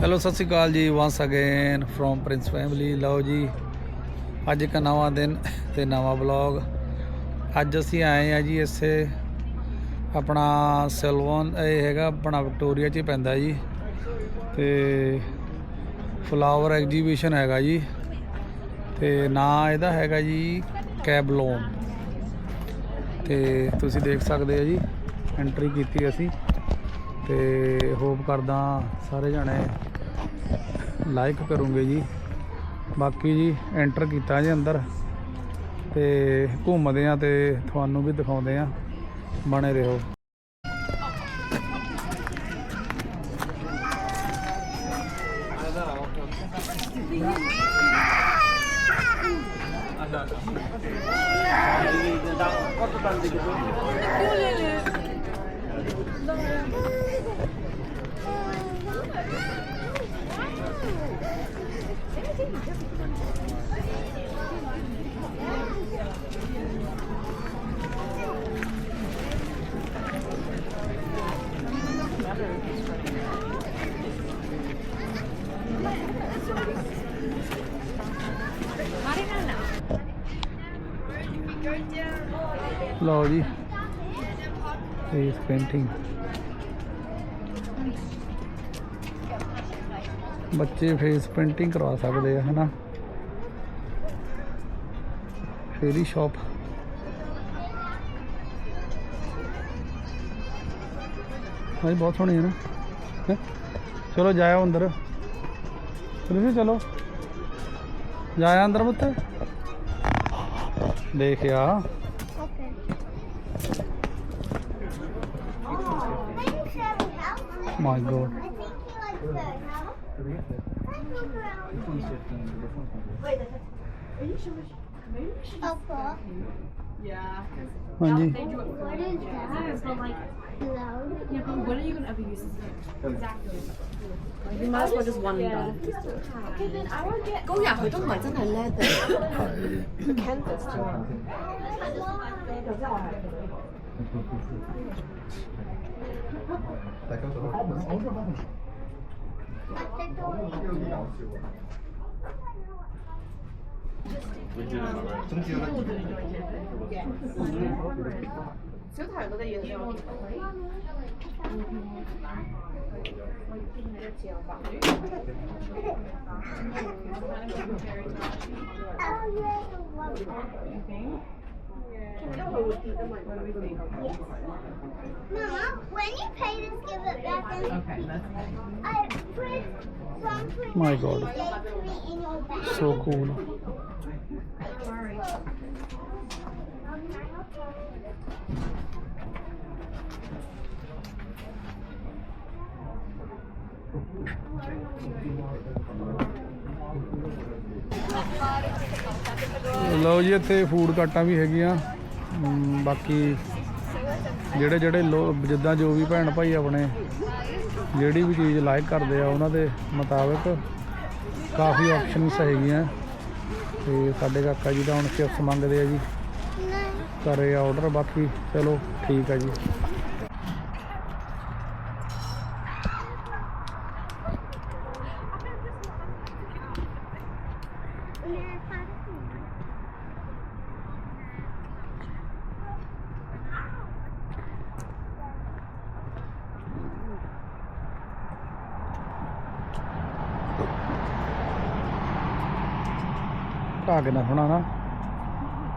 Hello Sat Sri Akal ji once again from Prince Family. लो जी अज एक नवा दिन ते नवा ब्लॉग। अज असी आए हैं जी इसे अपना सैलून ये हैगा अपना विक्टोरिया च पैंदा जी ते फ्लावर एग्जीबिशन हैगा जी ते ना इहदा हैगा जी कैबलूम ते तुसी देख सकते हो जी एंट्री की असी ते होप करदा सारे जने लाइक करूँगे जी। बाकी जी एंटर किया जी अंदर ते घूमदे आ ते तुहानू भी दिखाउंदे आ, बने रहो। लो जी फेस पेंटिंग बच्चे फेस पेंटिंग करवा सकते हैं है ना। फेरी शॉप हाँ बहुत सोहनी है ना है? चलो जाओ अंदर चलो जाया अंदर पुत्त देख या माय गॉड। हाँ जी When are you going to ever use this? Exactly. You might as well just one and done. Okay, then I will get. 高人佢都唔係真係 leather。Canvas 啫嘛。小提嗰啲嘢都有。Mama, when you pay this, give it back and I put something My God. in your bag. so cool। लो जी इत्थे food कार्टां भी हैगियां। बाकी ਜਿਹੜੇ ਜਿਹੜੇ ਲੋਕ ਜਿੱਦਾਂ ਜੋ ਵੀ ਭੈਣ ਭਾਈ ਆਪਣੇ ਜਿਹੜੀ ਵੀ ਚੀਜ਼ ਲਾਈਕ ਕਰਦੇ ਆ ਉਹਨਾਂ ਦੇ ਮੁਤਾਬਕ ਕਾਫੀ ਆਪਸ਼ਨਸ ਹੈਗੀਆਂ ਤੇ ਸਾਡੇ ਕਾਕਾ ਜੀ ਦਾ ਹੁਣ ਚਿਪਸ ਮੰਗਦੇ ਆ ਜੀ ਕਰੇ ਆਰਡਰ। ਬਾਕੀ ਚਲੋ ਠੀਕ ਆ ਜੀ। ढाग ना होना ना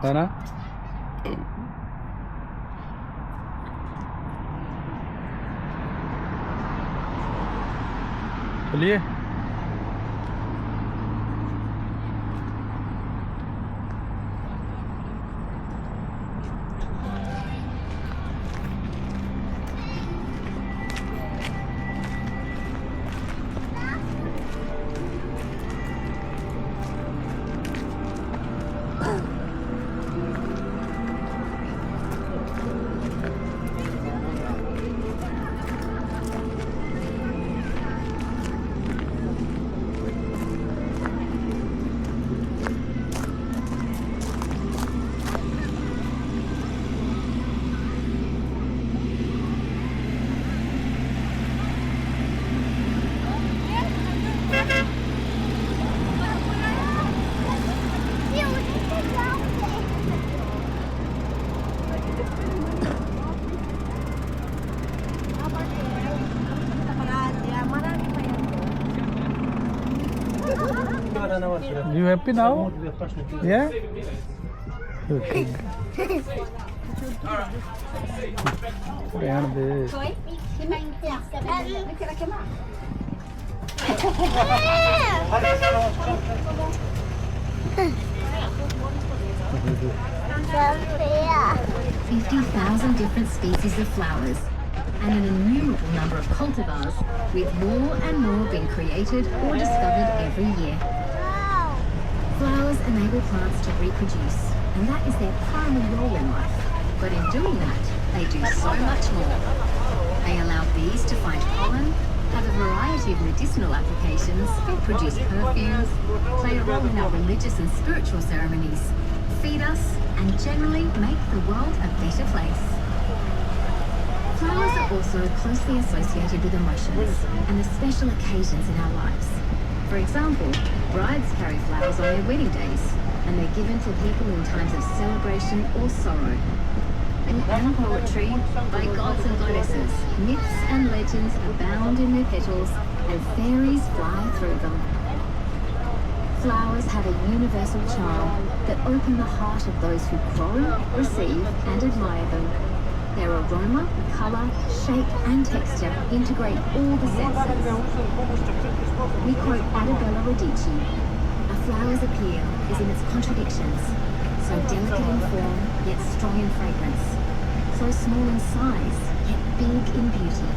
है ना। चलिए You happy now? Yeah? Okay. ਰਹਿਣ ਦੇ Sophia. 50,000 different species of flowers and an innumerable number of cultivars, with more and more being created or discovered every year. Wow. Flowers enable plants to reproduce, and that is their primary role in life. But in doing that, they do so much more. They allow bees to find pollen, have a variety of medicinal applications, produce perfumes, play a role in our religious and spiritual ceremonies, feed us, and generally make the world a better place. Flowers are also closely associated with emotions and the special occasions in our lives. For example, brides carry flowers on their wedding days, and they're given to people in times of celebration or sorrow. And poetry, by gods and goddesses, myths and legends abound in their petals, and fairies fly through them. Flowers have a universal charm that open the heart of those who grow, receive, and admire them. Their aroma, colour, shape, and texture integrate all the senses. We quote Adabella Radici, "A flower's appeal is in its contradictions, so delicate in form, yet strong in fragrance, so small in size, yet big in beauty,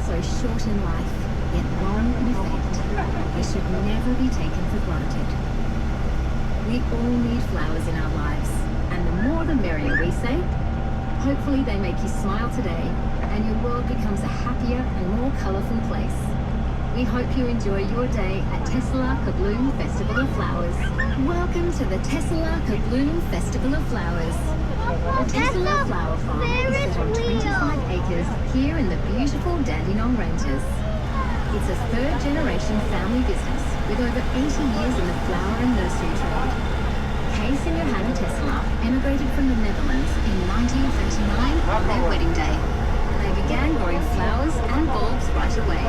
so short in life, yet long in effect. They should never be taken for granted." We all need flowers in our lives, and the more the merrier, we say. Hopefully they make you smile today, and your world becomes a happier and more colourful place. We hope you enjoy your day at Tesla Kambloom Festival of Flowers. Welcome to the Tesla Kambloom Festival of Flowers. The Tesla Flower Farm is set on 25 acres here in the beautiful Dandenong Ranges. It's a third-generation family business with over 80 years in the flower and nursery trade. Kees and Johanna Tesla emigrated from the Netherlands in 1939 on their wedding day. They began growing flowers and bulbs right away.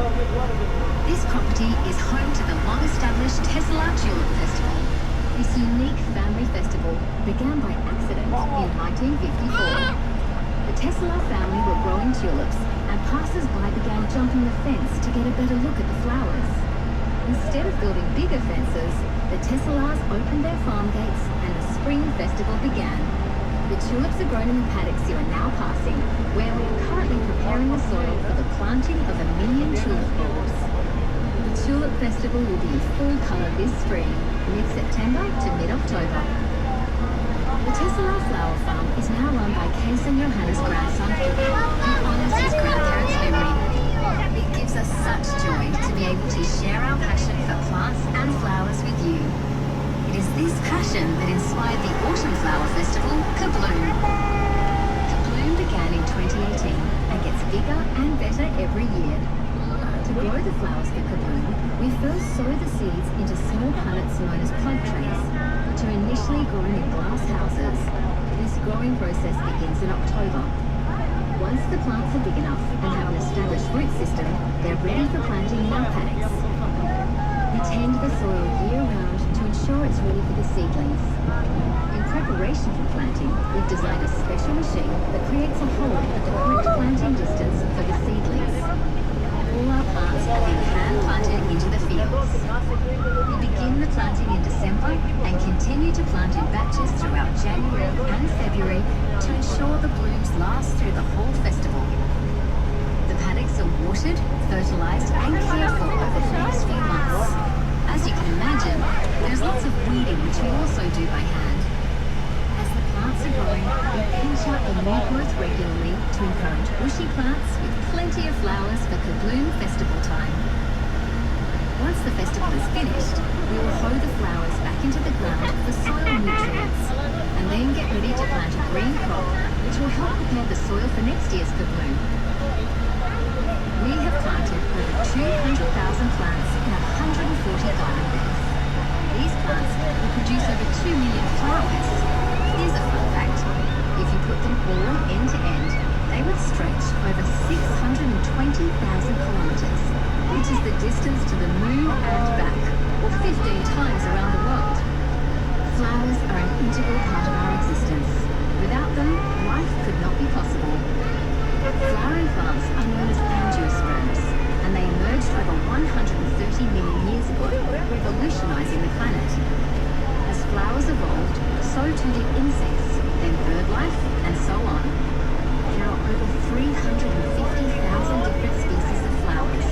This property is home to the long-established Tesla Tulip Festival. This unique family festival began by accident in 1954. The Tesla family were growing tulips, and passers-by began jumping the fence to get a better look at the flowers. Instead of building bigger fences, the Teslas opened their farm gates and the spring festival began. The tulips are grown in the paddocks you are now passing, where we are currently preparing the soil for the planting of 1 million tulip bulbs. The Tulip Festival will be in full colour this spring, mid-September to mid-October. The Tesla Flower Farm is now run by Kees and Johanna's grandson, who honours his grandparents' memory. It gives us such joy to be able to share our passion for plants and flowers with you. It is this passion that inspired the Autumn Flower Festival, Kambloom. Kambloom began in 2018 and gets bigger and better every year. To grow the flowers for Kambloom, we first sow the seeds into small punnets known as plug trays, which are initially grown in glass houses. This growing process begins in October. Once the plants are big enough and have an established root system, they're ready for planting in our paddocks. We tend the soil year-round to ensure it's ready for the seedlings. In preparation for planting, we've designed a special machine that creates a hole at the correct planting distance for the seedlings. All our plants have been hand-planted into the fields. We begin the planting in December and continue to plant in batches throughout January and February to ensure the blooms last through the whole festival. The paddocks are watered, fertilised and cared for over the next few months. As you can imagine, there's lots of weeding which we also do by hand. As the plants are growing, we pinch out the new growth regularly to encourage bushy plants with plenty of flowers for Kambloom festival time. Once the festival is finished, we will hoe the flowers back into the ground for soil nutrients, and then get ready to plant a green crop, which will help prepare the soil for next year's Kambloom. We have planted over 200,000 plants in 140 garden beds. These plants will produce over 2 million flowers. Here's a fun fact. If you put them all end to end, they would stretch over 620,000 kilometres, which is the distance to the moon and back, or 15 times around Flowers are an integral part of our existence. Without them, life could not be possible. Flowering plants are known as angiosperms, and they emerged over 130 million years ago, revolutionizing the planet. As flowers evolved, so too did insects, then bird life, and so on. There are over 350,000 different species of flowers,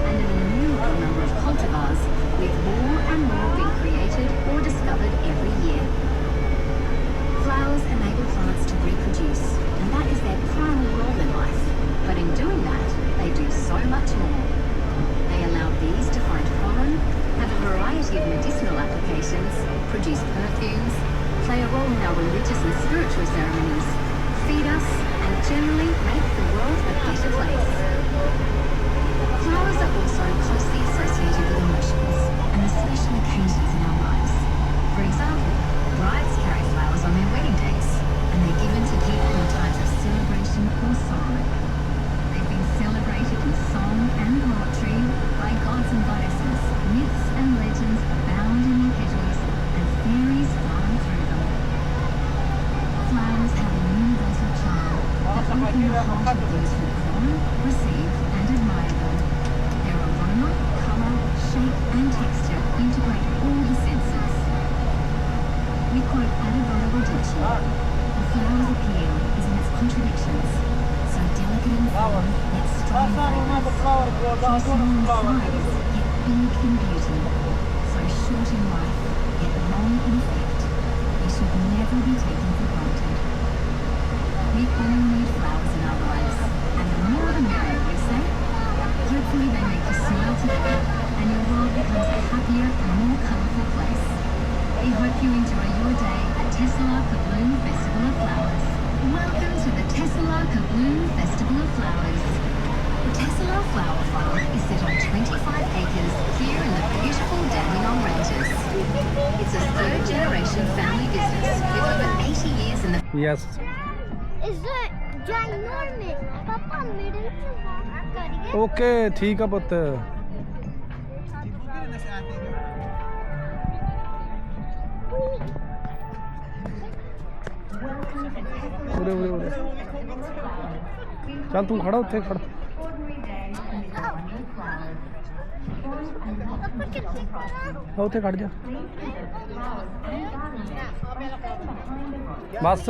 and an innumerable number of cultivars, with more and more being created or discovered every year. Flowers enable plants to reproduce, and that is their primary role in life. But in doing that, they do so much more. They allow bees to find pollen, have a variety of medicinal applications, produce perfumes, play a role in our religious and spiritual ceremonies, feed us, and generally make the world a better place. Flowers are also closely associated with emotions and the special occasions in our lives. For example, brides carry flowers on their wedding days, and they're given to people in times of celebration or sorrow. They've been celebrated in song and poetry by gods and goddesses, myths and legends abound in their petals, and fairies flying through them. Flowers have a universal charm that open the heart of those who grow, receive, and admire them. Their aroma, colour, shape, and texture integrate all the senses. We quote Adibolo Radici, "A flower's appeal is in its contradictions, so delicate in form, yet strong in fragrance, so small in size, yet big in beauty, so short in life, yet long in effect. They should never be taken for granted." We all need flowers in our lives, and the more the merrier, we say. Hopefully they make you smile today, and your world becomes a happier and more colourful place. We hope you enjoy your day at Tesla Kambloom Festival of Flowers. Welcome to the Tesla Kambloom Festival of Flowers. The Tesla Flower Farm is set on 25 acres here in the beautiful Dandenong Ranges. It's a third-generation family business with over 80 years in the... Yes. Is it ginormous? Papa, middle से walk करिए. Okay, ठीक है पुत्र. उरे उरे उरे. चल तू खड़ा उत्थे खड़ा. उत्थे खड़ जा. बस.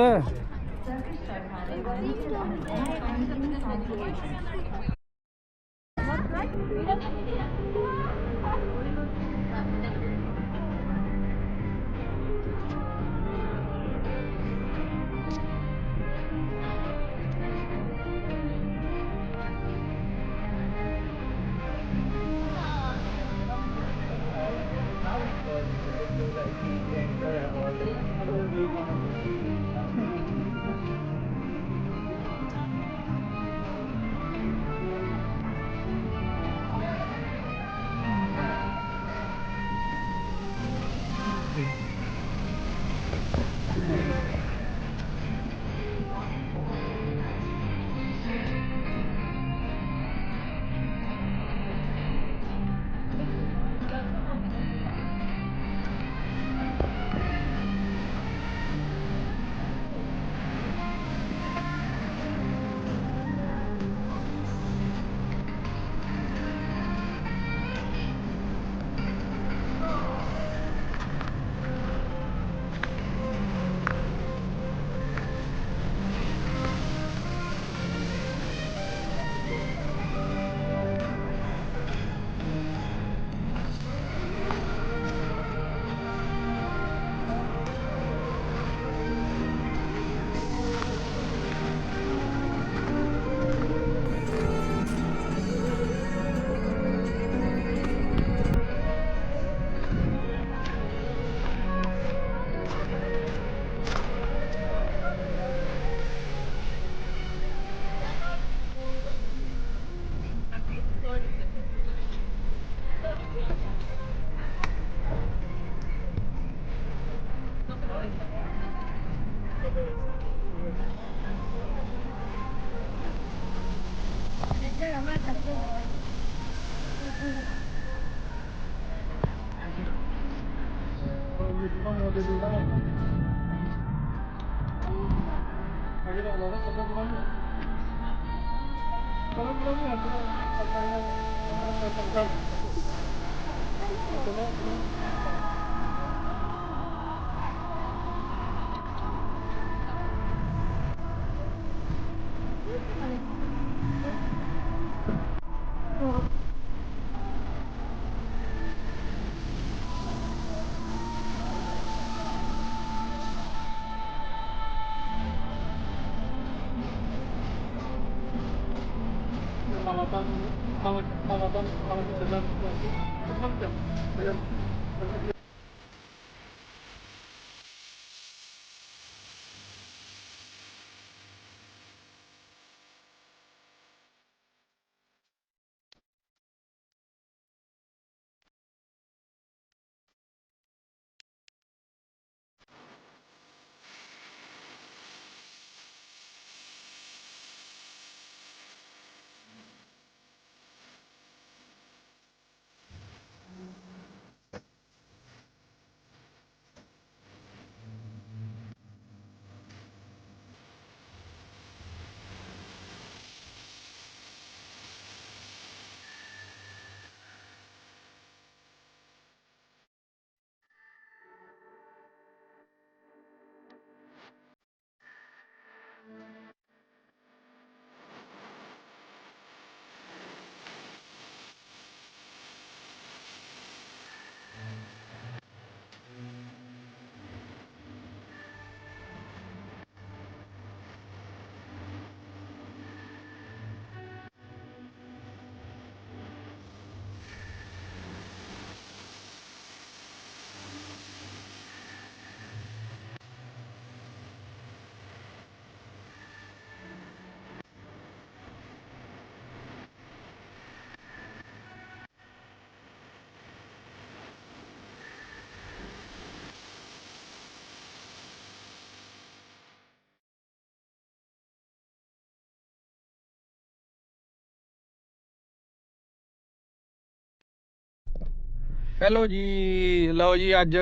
ਹੈਲੋ ਜੀ, ਲਓ ਜੀ, ਅੱਜ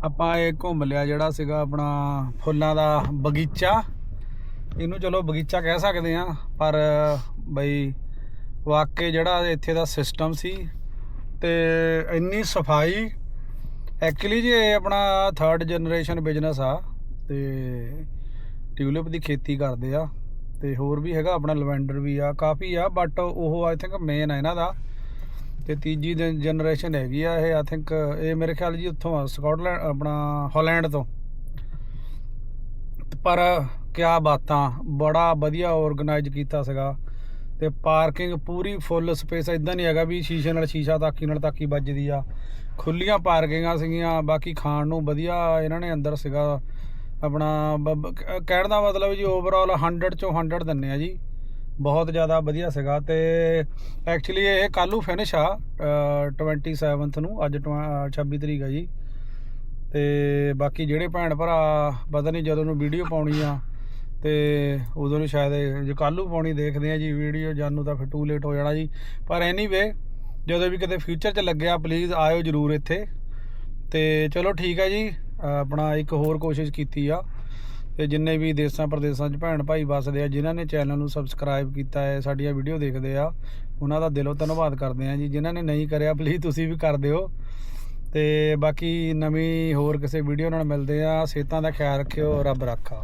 ਆਪਾਂ ਇਹ ਘੁੰਮ ਲਿਆ ਜਿਹੜਾ ਸੀਗਾ ਆਪਣਾ ਫੁੱਲਾਂ ਦਾ ਬਗੀਚਾ। ਇਹਨੂੰ ਚਲੋ ਬਗੀਚਾ ਕਹਿ ਸਕਦੇ ਆ, ਪਰ ਬਈ ਵਾਕਈ ਜਿਹੜਾ ਇੱਥੇ ਦਾ ਸਿਸਟਮ ਸੀ ਤੇ ਇੰਨੀ ਸਫਾਈ। ਐਕਚੁਅਲੀ ਜੀ ਇਹ ਆਪਣਾ 3rd ਜਨਰੇਸ਼ਨ ਬਿਜ਼ਨਸ ਆ ਤੇ ਟਿਊਲਿਪ ਦੀ ਖੇਤੀ ਕਰਦੇ ਆ ਤੇ ਹੋਰ ਵੀ ਹੈਗਾ ਆਪਣਾ ਲਵੈਂਡਰ ਵੀ ਆ, ਕਾਫੀ ਆ, ਬਟ ਉਹ ਆਈ ਥਿੰਕ ਮੇਨ ਆ ਇਹਨਾਂ ਦਾ। ਤੇ ਤੀਜੀ ਜਨਰੇਸ਼ਨ ਹੈਗੀ ਆ ਇਹ, ਆਈ ਥਿੰਕ ਇਹ ਮੇਰੇ ਖਿਆਲ ਜੀ ਉੱਥੋਂ ਆ, ਸਕਾਟਲੈਂਡ, ਆਪਣਾ ਹਾਲੈਂਡ ਤੋਂ। ਪਰ ਕਿਆ ਬਾਤਾਂ, ਬੜਾ ਵਧੀਆ ਔਰਗਨਾਈਜ਼ ਕੀਤਾ ਸੀਗਾ ਤੇ ਪਾਰਕਿੰਗ ਪੂਰੀ ਫੁੱਲ ਸਪੇਸ। ਇਦਾਂ ਨਹੀਂ ਹੈਗਾ ਵੀ ਸ਼ੀਸ਼ੇ ਨਾਲ ਸ਼ੀਸ਼ਾ ਤਾਕੀ ਨਾਲ ਤਾਕੀ ਵੱਜਦੀ ਆ, ਖੁੱਲੀਆਂ ਪਾਰਕਿੰਗਾਂ ਸੀਗੀਆਂ। ਬਾਕੀ ਖਾਣ ਨੂੰ ਵਧੀਆ ਇਹਨਾਂ ਨੇ ਅੰਦਰ ਸੀਗਾ ਆਪਣਾ। ਕਹਿਣ ਦਾ ਮਤਲਬ ਜੀ ਓਵਰਆਲ 100 ਚੋਂ 100 ਦਿੰਦੇ ਆ ਜੀ, ਬਹੁਤ ਜ਼ਿਆਦਾ ਵਧੀਆ ਸੀਗਾ। ਤੇ ਐਕਚੁਅਲੀ ਇਹ ਕੱਲ੍ਹ ਨੂੰ ਫਿਨਿਸ਼ ਆ 27 ਨੂੰ, ਅੱਜ 26 ਤਰੀਕ ਆ ਜੀ। ਤੇ ਬਾਕੀ ਜਿਹੜੇ ਭੈਣ ਭਰਾ ਪਤਾ ਨਹੀਂ ਜਦੋਂ ਨੂੰ ਵੀਡੀਓ ਪਾਉਣੀ ਆ ਤੇ ਉਦੋਂ ਨੂੰ ਸ਼ਾਇਦ ਜੇ ਕੱਲ੍ਹ ਨੂੰ ਪਾਉਣੀ, ਦੇਖਦੇ ਆ ਜੀ ਵੀਡੀਓ। ਜਾਨੂੰ ਤਾਂ ਫਿਰ ਟੂ ਲੇਟ ਹੋ ਜਾਣਾ ਜੀ। ਪਰ ਐਨੀਵੇ ਜਦੋਂ ਵੀ ਕਿਤੇ ਫਿਊਚਰ 'ਚ ਲੱਗਿਆ ਪਲੀਜ਼ ਆਇਓ ਜ਼ਰੂਰ ਇੱਥੇ। ਤੇ ਚਲੋ ਠੀਕ ਹੈ ਜੀ, ਆਪਣਾ ਇੱਕ ਹੋਰ ਕੋਸ਼ਿਸ਼ ਕੀਤੀ ਆ। ਤੇ ਜਿੰਨੇ ਵੀ ਦੇਸਾਂ ਪ੍ਰਦੇਸਾਂ 'ਚ ਭੈਣ ਭਾਈ ਵੱਸਦੇ ਆ, ਜਿਨ੍ਹਾਂ ਨੇ ਚੈਨਲ ਨੂੰ ਸਬਸਕ੍ਰਾਈਬ ਕੀਤਾ ਹੈ, ਸਾਡੀਆਂ ਵੀਡੀਓ ਦੇਖਦੇ ਆ, ਉਹਨਾਂ ਦਾ ਦਿਲੋਂ ਧੰਨਵਾਦ ਕਰਦੇ ਆ ਜੀ। ਜਿਨ੍ਹਾਂ ਨੇ ਨਹੀਂ ਕਰਿਆ ਪਲੀਜ਼ ਤੁਸੀਂ ਵੀ ਕਰ ਦਿਓ। ਤੇ ਬਾਕੀ ਨਵੀਂ ਹੋਰ ਕਿਸੇ ਵੀਡੀਓ ਨਾਲ ਮਿਲਦੇ ਆ। ਸਿਹਤਾਂ ਦਾ ਖਿਆਲ ਰੱਖਿਓ, ਰੱਬ ਰਾਖਾ।